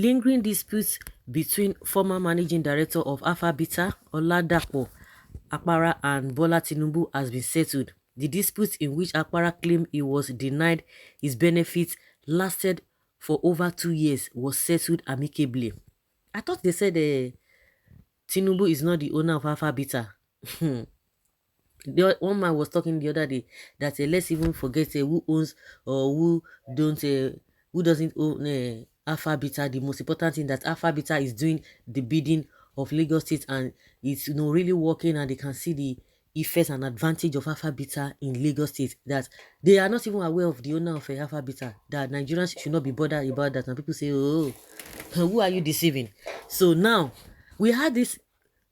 lingering disputes between former managing director of Alpha Beta, Oladapo Akpara, and Bola Tinubu has been settled. The dispute, in which Akpara claimed he was denied his benefits, lasted for over 2 years, was settled amicably. I thought they said Tinubu is not the owner of Alpha Beta. One man was talking the other day that let's even forget who owns or don't who doesn't own Alpha Beta. The most important thing, that Alpha Beta is doing the bidding of Lagos State, and it's really working, and they can see the effects and advantage of Alpha Beta in Lagos State, that they are not even aware of the owner of Alpha Beta, that Nigerians should not be bothered about that. And people say, oh, who are you deceiving? So now we had this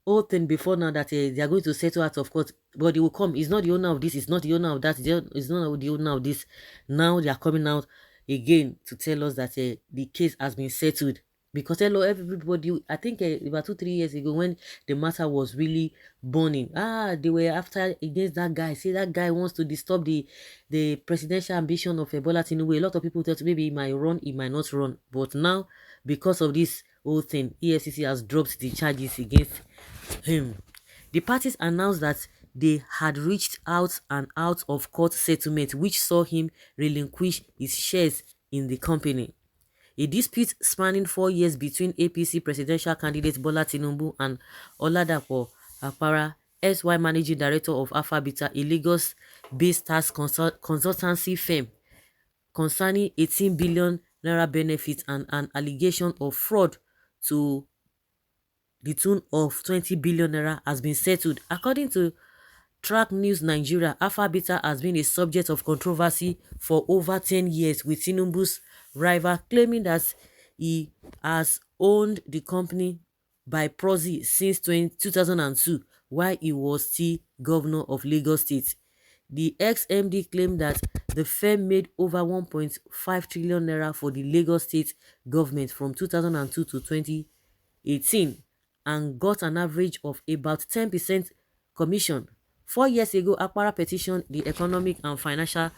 whole thing before now that they are going to settle out of court, but they will come. It's not the owner of this, it's not the owner of that, it's not the owner of this. Now they are coming out again to tell us that the case has been settled. Because hello everybody, I think about 2-3 years ago, when the matter was really burning, they were after against that guy. Say that guy wants to disturb the presidential ambition of Bola Tinubu. A lot of people thought maybe he might run, he might not run. But now, because of this whole thing, Efcc has dropped the charges against him. The parties announced that they had reached out an out-of-court settlement which saw him relinquish his shares in the company. A dispute spanning 4 years between APC presidential candidate Bola Tinubu and Oladapo Akpara, SY managing director of Alpha Beta, a Lagos-based tax consultancy firm, concerning 18 billion naira benefits and an allegation of fraud to the tune of 20 billion naira, has been settled. According to Track News Nigeria, Alpha Beta has been a subject of controversy for over 10 years, with Tinubu's rival claiming that he has owned the company by proxy since 2002, while he was still governor of Lagos State. The ex-MD claimed that the firm made over 1.5 trillion naira for the Lagos State government from 2002 to 2018 and got an average of about 10% commission. 4 years ago, Akpara petitioned the Economic and Financial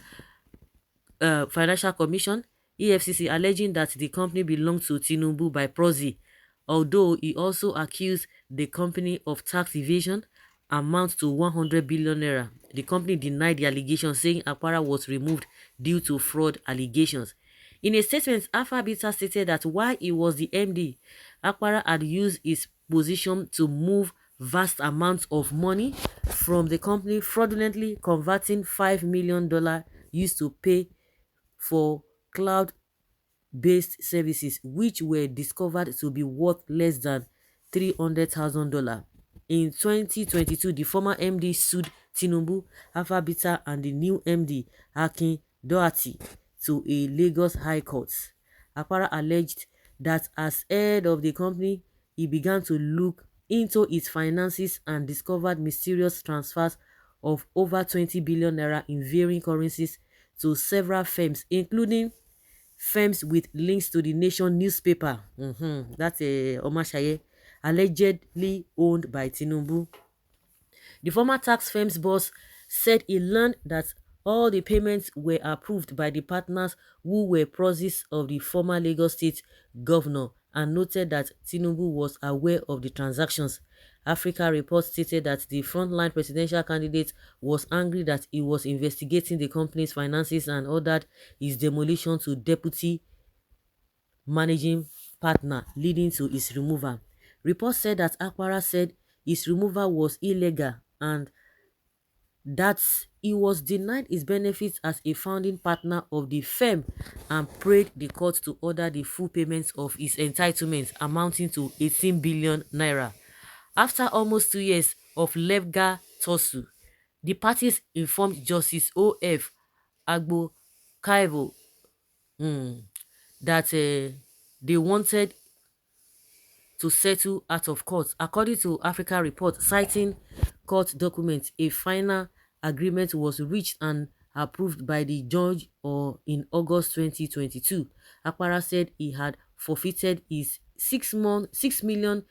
Commission, EFCC, alleging that the company belonged to Tinubu by proxy, although he also accused the company of tax evasion amount to 100 billion naira. The company denied the allegation, saying Akpara was removed due to fraud allegations. In a statement, Alpha Beta stated that while he was the MD, Akpara had used his position to move vast amounts of money from the company, fraudulently converting $5 million used to pay for cloud-based services, which were discovered to be worth less than $300,000. In 2022, the former MD sued Tinubu, Alpha Beta, and the new MD, Akin Doherty, to a Lagos High Court. Akpara alleged that as head of the company, he began to look into its finances and discovered mysterious transfers of over 20 billion naira in varying currencies to several firms, including firms with links to the Nation newspaper. That's a Omashaye, allegedly owned by Tinubu. The former tax firm's boss said he learned that all the payments were approved by the partners who were proxies of the former Lagos State governor, and noted that Tinubu was aware of the transactions. Africa Report stated that the frontline presidential candidate was angry that he was investigating the company's finances and ordered his demolition to deputy managing partner, leading to his removal. Reports said that Akpara said his removal was illegal and that he was denied his benefits as a founding partner of the firm, and prayed the court to order the full payments of his entitlements amounting to 18 billion naira. After almost 2 years of legal tussle, the parties informed Justice O.F. Agbo Kaivo that they wanted to settle out of court. According to Africa Report, citing court documents, a final agreement was reached and approved by the judge in August 2022. Akpara said he had forfeited his 6 million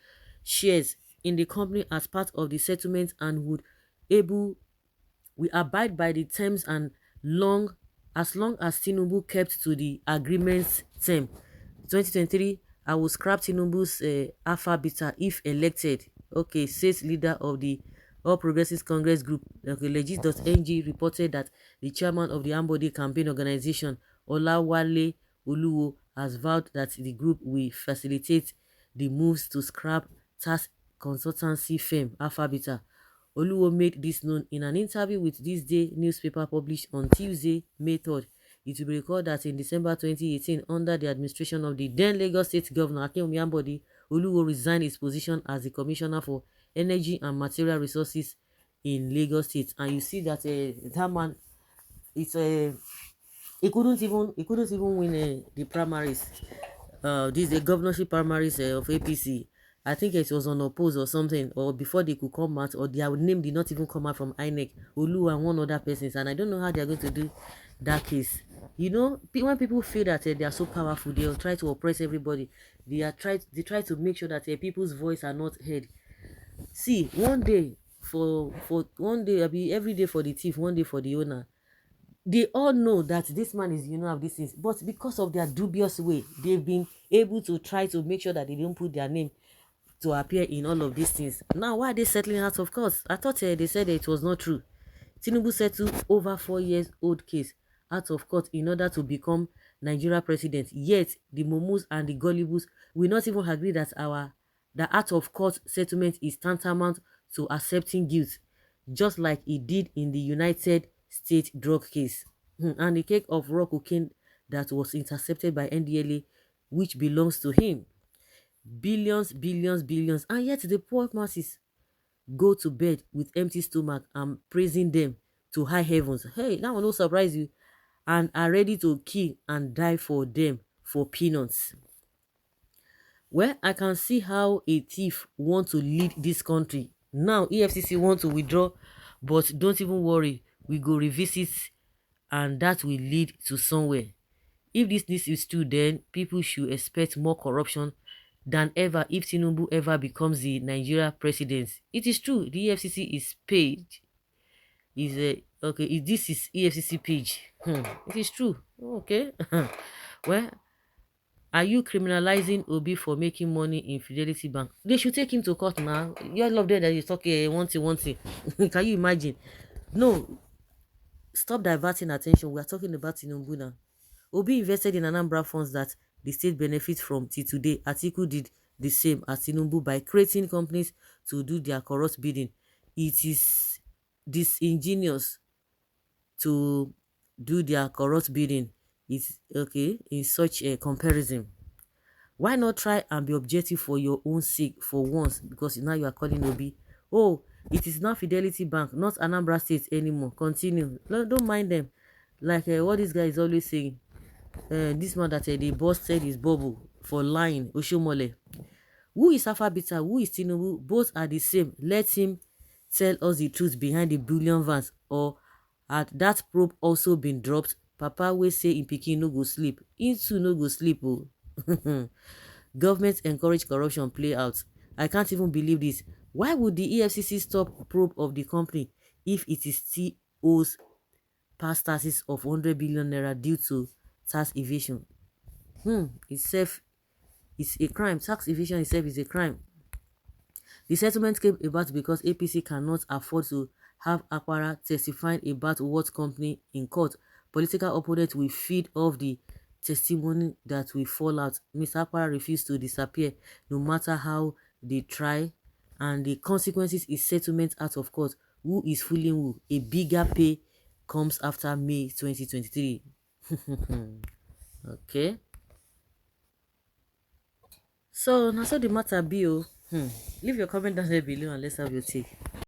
shares in the company as part of the settlement and we abide by the terms and as long as Tinubu kept to the agreement's term. 2023 I will scrap Tinubu's Alpha Beta if elected. Okay, says leader of the All Progressives Congress group. Okay, Legit.ng reported that the chairman of the Ambody campaign organization, Olawale Oluwo, has vowed that the group will facilitate the moves to scrap tax consultancy firm Alpha Beta. Oluwo made this known in an interview with This Day newspaper published on Tuesday, May 3rd. It will be recalled that in December 2018, under the administration of the then Lagos State Governor Akinwumi Ambode, Oluwo resigned his position as the Commissioner for Energy and Material Resources in Lagos State. And you see that that man, it's he couldn't even win the primaries. This the governorship primaries of APC. I think it was unopposed or something, or before they could come out, or their name did not even come out from INEC, Olu and one other persons, and I don't know how they are going to do that case. You know, when people feel that they are so powerful, they'll try to oppress everybody. They try to make sure that people's voice are not heard. See, one day for one day, I be every day for the thief, one day for the owner. They all know that this man is, of these things, but because of their dubious way, they've been able to try to make sure that they don't put their name to appear in all of these things. Now, why are they settling out of court? I thought they said it was not true. Tinubu settled over 4 years old case out of court in order to become Nigeria president. Yet the Momus and the Gullibles will not even agree that the out of court settlement is tantamount to accepting guilt, just like he did in the United States drug case. And the cake of raw cocaine that was intercepted by NDLA, which belongs to him. Billions, billions, billions, and yet the poor masses go to bed with empty stomach and praising them to high heavens. Hey, that one will surprise you. And are ready to kill and die for them for peanuts. Well, I can see how a thief want to lead this country. Now, EFCC want to withdraw, but don't even worry. We go revisit and that will lead to somewhere. If this news is true, then people should expect more corruption than ever if Tinubu ever becomes the Nigeria president. It is true, the EFCC is paid. Is a okay? This is EFCC page. It is true. Okay. Well, are you criminalizing Obi for making money in Fidelity Bank? They should take him to court now. You all love that is talking one thing. Can you imagine? No, stop diverting attention. We are talking about Tinubu now. Obi invested in Anambra funds that the state benefits from till today. Atiku did the same as Tinubu by creating companies to do their corrupt bidding. It is disingenuous to do their corrupt bidding. It's okay in such a comparison. Why not try and be objective for your own sake for once? Because now you are calling Obi. Oh, it is not Fidelity Bank, not Anambra State anymore. Continue. Don't mind them. Like what this guy is always saying. This man that the boss said his bubble for lying, Oshomole. Who is Alpha Beta? Who is Tinubu? Both are the same. Let him tell us the truth behind the billion vans. Or had that probe also been dropped? Papa will say in Pikin no go sleep. Into no go sleep. Oh. Government encourage corruption play out. I can't even believe this. Why would the EFCC stop probe of the company if it is still owes past taxes of 100 billion naira due to tax evasion? Itself is a crime. Tax evasion itself is a crime. The settlement came about because APC cannot afford to have Aquara testifying about what company in court. Political opponents will feed off the testimony that will fall out. Mr. Aquara refused to disappear no matter how they try, and the consequences is settlement out of court. Who is fooling who? A bigger pay comes after May 2023. Okay. So now so the matter be. Leave your comment down there below and let's have your take.